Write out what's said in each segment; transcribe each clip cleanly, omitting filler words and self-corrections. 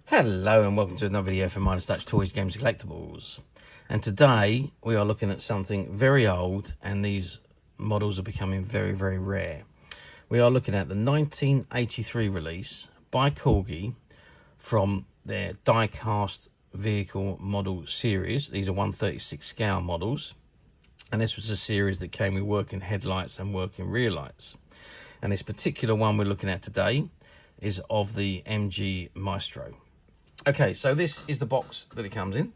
Hello and welcome to another video from Midas Touch Toys, Games and Collectibles. And today we are looking at something very old, and these models are becoming very, very rare. We are looking at the 1983 release by Corgi from their die-cast vehicle model series. These are 1/36 scale models, and this was a series that came with working headlights and working rear lights. And this particular one we're looking at today is of the MG Maestro. Okay, so this is the box that it comes in,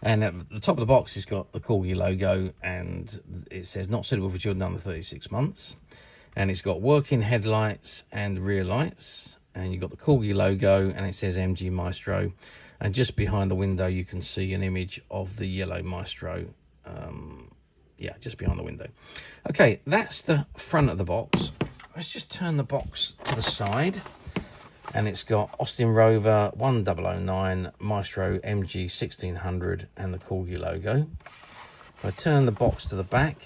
and at the top of the box it's got the Corgi logo, and it says not suitable for children under 36 months, and it's got working headlights and rear lights, and you've got the Corgi logo, and it says MG Maestro, and just behind the window you can see an image of the yellow Maestro. Yeah, just behind the window. Okay, that's the front of the box. Let's just turn the box to the side. And it's got Austin Rover 1009, Maestro MG 1600 and the Corgi logo. I turn the box to the back,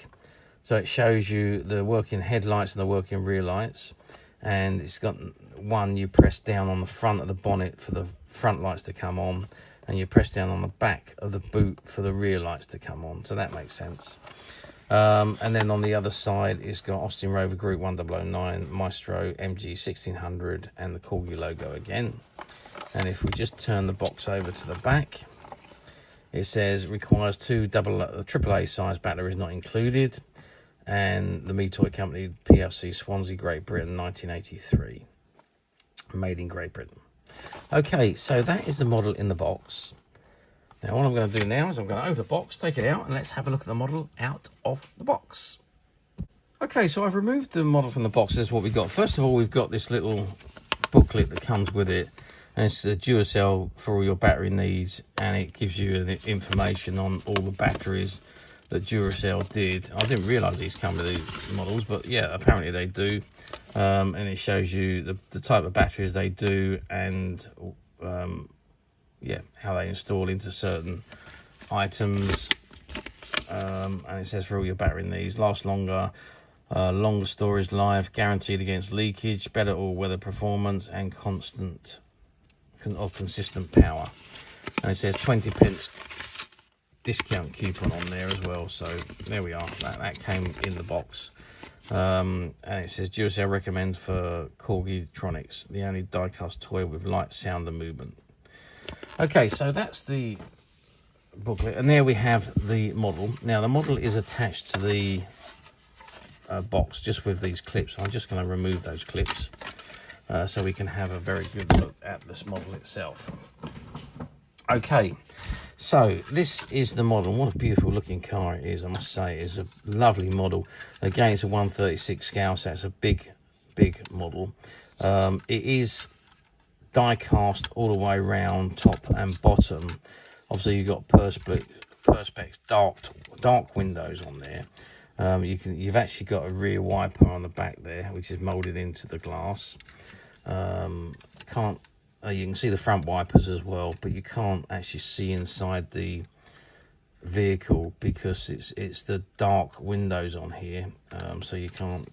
so it shows you the working headlights and the working rear lights. And it's got one, you press down on the front of the bonnet for the front lights to come on, and you press down on the back of the boot for the rear lights to come on, so that makes sense. And then on the other side, it's got Austin Rover Group 1009, Maestro MG 1600 and the Corgi logo again. And if we just turn the box over to the back, it says requires two AAA size batteries not included, and the Me Toy Company PLC, Swansea, Great Britain, 1983, made in Great Britain. Okay, so that is the model in the box. Now what I'm going to do now is I'm going to open the box, take it out, and let's have a look at the model out of the box. Okay, so I've removed the model from the box. This is what we've got. First of all, we've got this little booklet that comes with it, and it's a Duracell for all your battery needs, and it gives you the information on all the batteries that Duracell did. I didn't realise these come with these models, but yeah, apparently they do. And it shows you the type of batteries they do, and yeah, how they install into certain items. And it says for all your battery needs, last longer, longer storage life, guaranteed against leakage, better all-weather performance, and consistent power. And it says 20p discount coupon on there as well. So there we are, that came in the box. And it says Duracell recommend for Corgi Tronics, the only die-cast toy with light, sound and movement. Okay, so that's the booklet, and there we have the model. Now the model is attached to the box just with these clips. I'm just going to remove those clips so we can have a very good look at this model itself. Okay, so this is the model. What a beautiful looking car it is, I must say. It's a lovely model. Again, it's a 1/36 scale, so it's a big model. It is die-cast all the way around, top and bottom. Obviously you've got perspex dark windows on there. You've actually got a rear wiper on the back there, which is molded into the glass. You can see the front wipers as well, but you can't actually see inside the vehicle because it's the dark windows on here, so you can't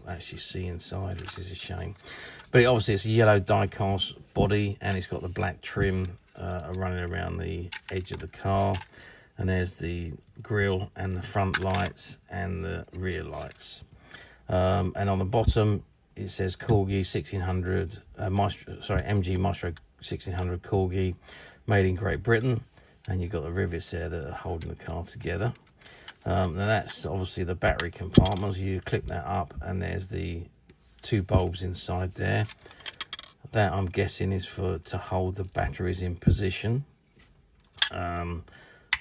actually see inside, which is a shame. But obviously it's a yellow die-cast body, and it's got the black trim running around the edge of the car, and there's the grille and the front lights and the rear lights. And on the bottom it says Corgi 1600 MG Maestro 1600 Corgi, made in Great Britain. And you've got the rivets there that are holding the car together. Now that's obviously the battery compartments. You clip that up, and there's the two bulbs inside there. That, I'm guessing, is to hold the batteries in position,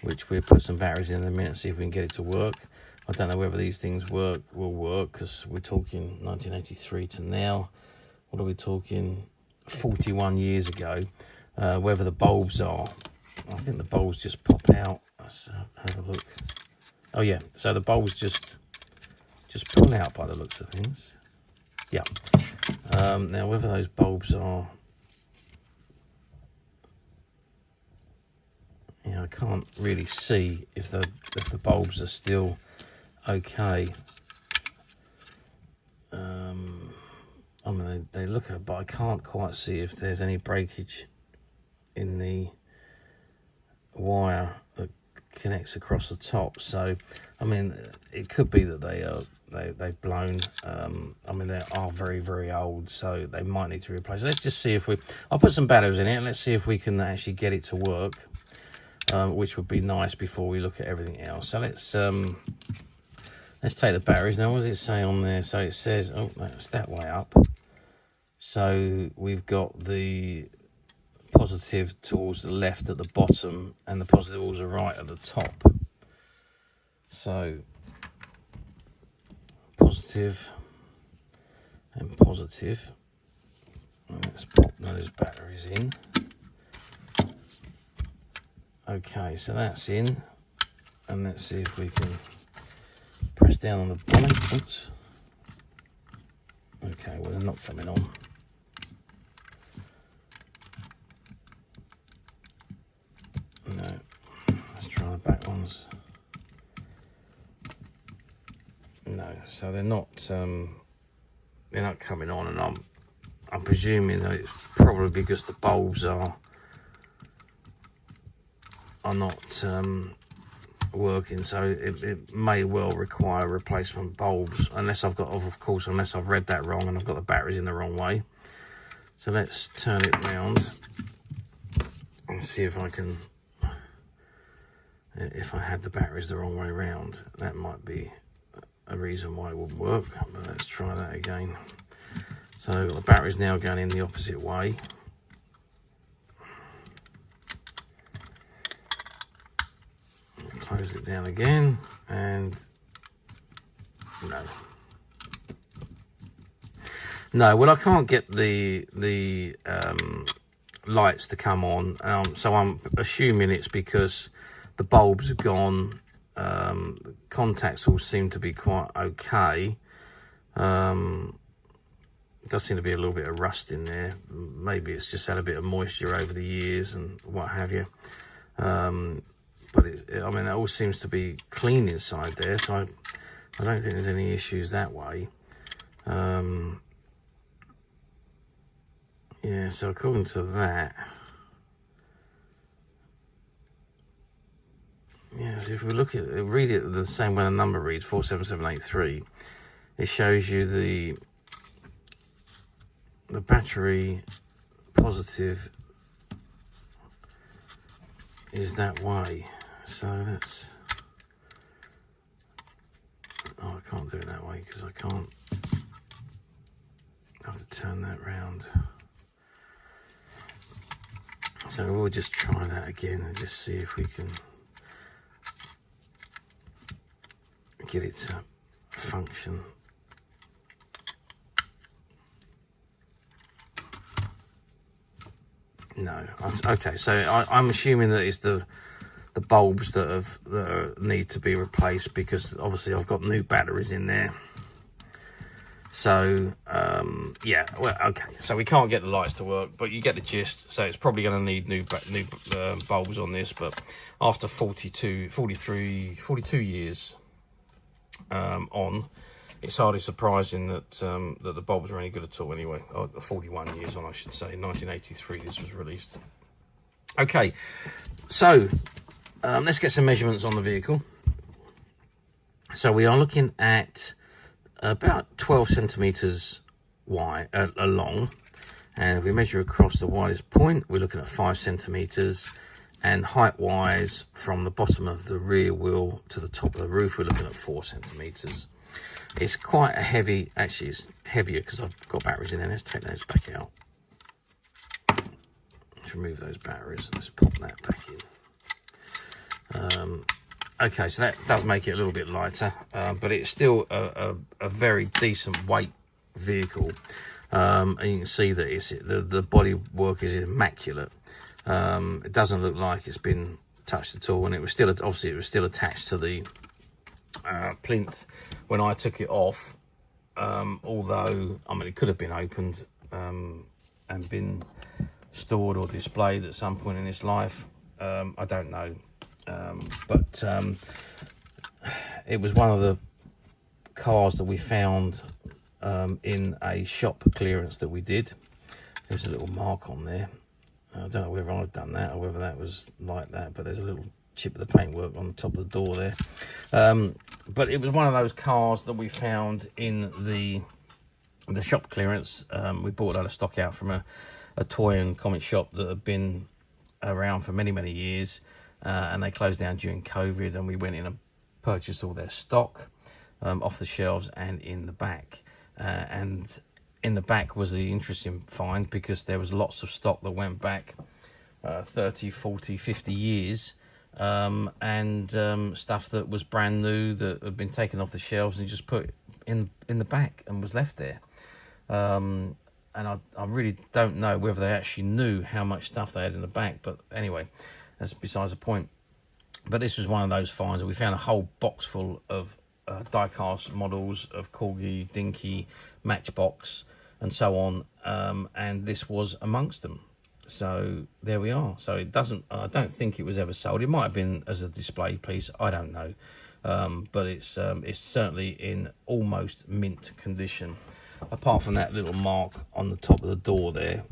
which we'll put some batteries in a minute and see if we can get it to work. I don't know whether these things will work, because we're talking 1983 to now. What are we talking? 41 years ago. Whether the bulbs are, I think the bulbs just pop out. Let's have a look. Oh yeah, so the bulbs just pull out by the looks of things. Yeah. Now whether those bulbs are, I can't really see if the bulbs are still okay. I mean, they look at it, but I can't quite see if there's any breakage in the wire that connects across the top. So I mean, it could be that they've blown. I mean, they are very, very old, so they might need to replace. Let's just see if I'll put some batteries in it and let's see if we can actually get it to work, which would be nice before we look at everything else. So let's take the batteries now. What does it say on there? So it says, oh, that's that way up. So we've got the positive towards the left at the bottom and the positive towards the right at the top. So positive and positive. Let's pop those batteries in. Okay, so that's in, and let's see if we can press down on the bonnet. Oops. Okay, well, they're not coming on. No, let's try the back ones. No, so they're not coming on, and I'm presuming that it's probably because the bulbs are not working, so it may well require replacement bulbs, unless I've read that wrong and I've got the batteries in the wrong way. So let's turn it round and see if I can, if I had the batteries the wrong way around. That might be a reason why it wouldn't work, but let's try that again. So the battery's now going in the opposite way. Close it down again, and no, well, I can't get the lights to come on, so I'm assuming it's because the bulbs are gone. The contacts all seem to be quite okay. Does seem to be a little bit of rust in there. Maybe it's just had a bit of moisture over the years and what have you. But I mean, it all seems to be clean inside there, so I don't think there's any issues that way. Yeah, so according to that, yeah, so if we read it the same way the number reads, 47783, it shows you the battery positive is that way. So let's, I can't do it that way because I can't, I have to turn that round. So we'll just try that again and just see if we can get it to function. No, okay, so I'm assuming that it's the bulbs that need to be replaced, because obviously I've got new batteries in there. So yeah, well, okay, so we can't get the lights to work, but you get the gist. So it's probably going to need new bulbs on this, but after 42 years on, it's hardly surprising that that the bulbs are any good at all anyway. 41 years on, I should say. 1983 this was released. Okay, so let's get some measurements on the vehicle. So we are looking at about 12 centimeters wide, long, and if we measure across the widest point, we're looking at 5 centimeters, and height wise from the bottom of the rear wheel to the top of the roof, we're looking at 4 centimeters. It's quite a heavy, actually it's heavier because I've got batteries in there. Let's take those back out. Let's remove those batteries. Let's pop that back in. Okay, so that does make it a little bit lighter, but it's still a very decent weight vehicle. And you can see that it's the body work is immaculate. It doesn't look like it's been touched at all, and it was still, obviously it was still attached to the plinth when I took it off, although I mean it could have been opened and been stored or displayed at some point in its life. I don't know, but it was one of the cars that we found in a shop clearance that we did. There's a little mark on there. I don't know whether I've done that or whether that was like that, but there's a little chip of the paintwork on the top of the door there. But it was one of those cars that we found in the shop clearance. We bought a lot of stock out from a toy and comic shop that had been around for many years, and they closed down during COVID, and we went in and purchased all their stock off the shelves and in the back. And in the back was the interesting find, because there was lots of stock that went back 30, 40, 50 years, and stuff that was brand new that had been taken off the shelves and just put in the back and was left there. And I really don't know whether they actually knew how much stuff they had in the back, but anyway, that's besides the point. But this was one of those finds, and we found a whole box full of die-cast models of Corgi, Dinky, Matchbox, and so on, and this was amongst them. So there we are. So it doesn't, I don't think it was ever sold. It might have been as a display piece, I don't know, but it's certainly in almost mint condition, apart from that little mark on the top of the door there.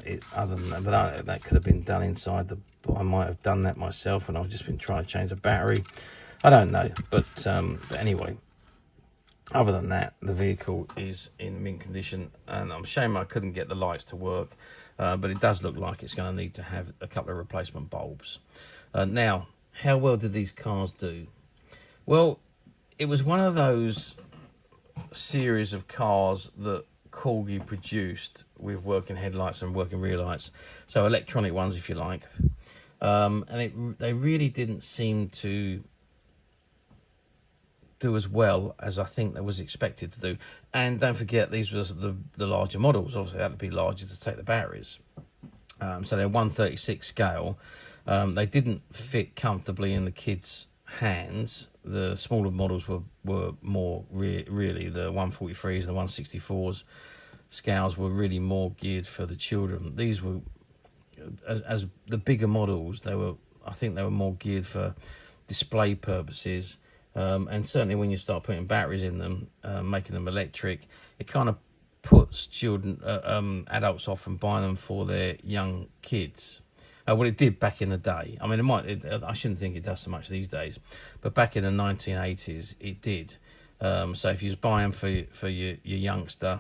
It's other than that, but that could have been done inside the, I might have done that myself, and I've just been trying to change the battery. I don't know, but anyway, other than that, the vehicle is in mint condition, and I'm ashamed I couldn't get the lights to work, but it does look like it's going to need to have a couple of replacement bulbs. Now, how well did these cars do? Well, it was one of those series of cars that Corgi produced with working headlights and working rear lights, so electronic ones, if you like, and they really didn't seem to do as well as I think that was expected to do. And don't forget, these were the larger models. Obviously, they had to be larger to take the batteries. So they're 1/36 scale. They didn't fit comfortably in the kids' hands. The smaller models were more really the 143s and the 164s scales were really more geared for the children. These were, as the bigger models, I think they were more geared for display purposes. And certainly when you start putting batteries in them, making them electric, it kind of puts children, adults off and buying them for their young kids. Well, it did back in the day. I mean, I shouldn't think it does so much these days, but back in the 1980s, it did. So if you was buying for your youngster,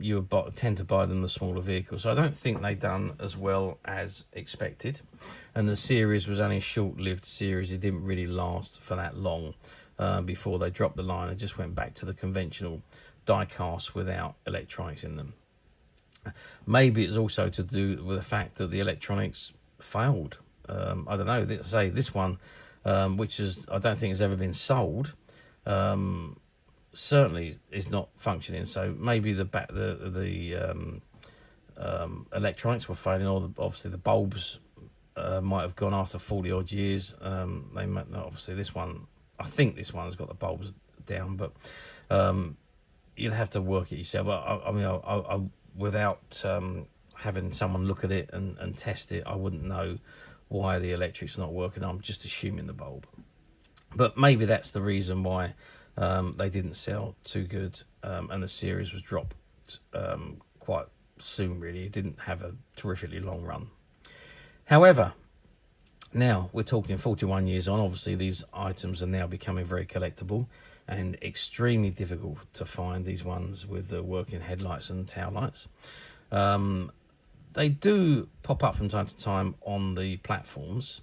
you would tend to buy them the smaller vehicles. So I don't think they done as well as expected. And the series was only a short-lived series. It didn't really last for that long before they dropped the line and just went back to the conventional die-cast without electronics in them. Maybe it's also to do with the fact that the electronics failed. I don't know. Say this one, which I don't think has ever been sold, certainly is not functioning. So maybe the electronics were failing, or obviously the bulbs might have gone after 40 odd years. They might, obviously this one, I think this one's got the bulbs down, but you'd have to work it yourself. I mean, without having someone look at it and test it, I wouldn't know why the electric's not working. I'm just assuming the bulb, but maybe that's the reason why they didn't sell too good, and the series was dropped quite soon. Really, it didn't have a terrifically long run. However, now we're talking 41 years on. Obviously, these items are now becoming very collectible and extremely difficult to find, these ones with the working headlights and tail lights. They do pop up from time to time on the platforms.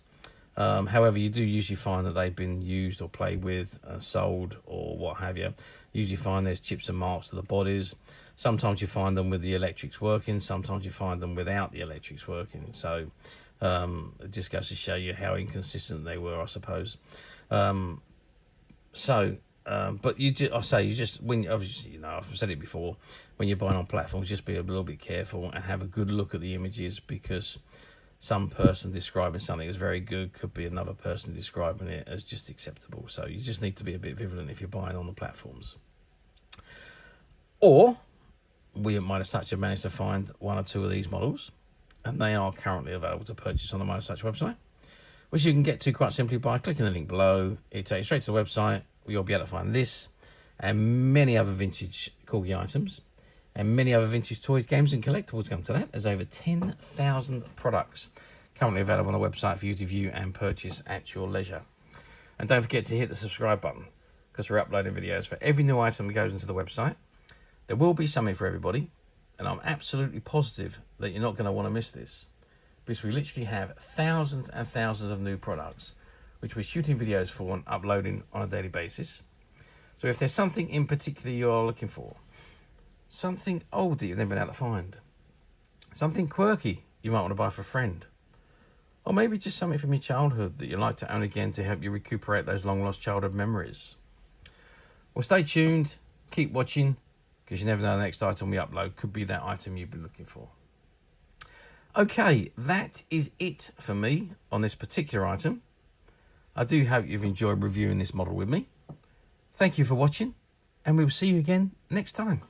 However, you do usually find that they've been used or played with, sold, or what have you. You usually find there's chips and marks to the bodies. Sometimes you find them with the electrics working. Sometimes you find them without the electrics working. So it just goes to show you how inconsistent they were, I suppose. But when obviously, you know, I've said it before, when you're buying on platforms, just be a little bit careful and have a good look at the images, because some person describing something as very good could be another person describing it as just acceptable. So you just need to be a bit vigilant if you're buying on the platforms. Or we at Midas Touch have managed to find one or two of these models, and they are currently available to purchase on the Midas Touch website, which you can get to quite simply by clicking the link below. It takes you straight to the website. You'll be able to find this and many other vintage Corgi items, and many other vintage toys, games and collectibles come to that. There's over 10,000 products currently available on the website for you to view and purchase at your leisure. And don't forget to hit the subscribe button, because we're uploading videos for every new item that goes into the website. There will be something for everybody, and I'm absolutely positive that you're not going to want to miss this, because we literally have thousands and thousands of new products which we're shooting videos for and uploading on a daily basis. So if there's something in particular you're looking for, something old that you've never been able to find, something quirky you might want to buy for a friend, or maybe just something from your childhood that you'd like to own again to help you recuperate those long lost childhood memories, well, stay tuned, keep watching, because you never know the next item we upload could be that item you've been looking for. Okay, that is it for me on this particular item. I do hope you've enjoyed reviewing this model with me. Thank you for watching, and we will see you again next time.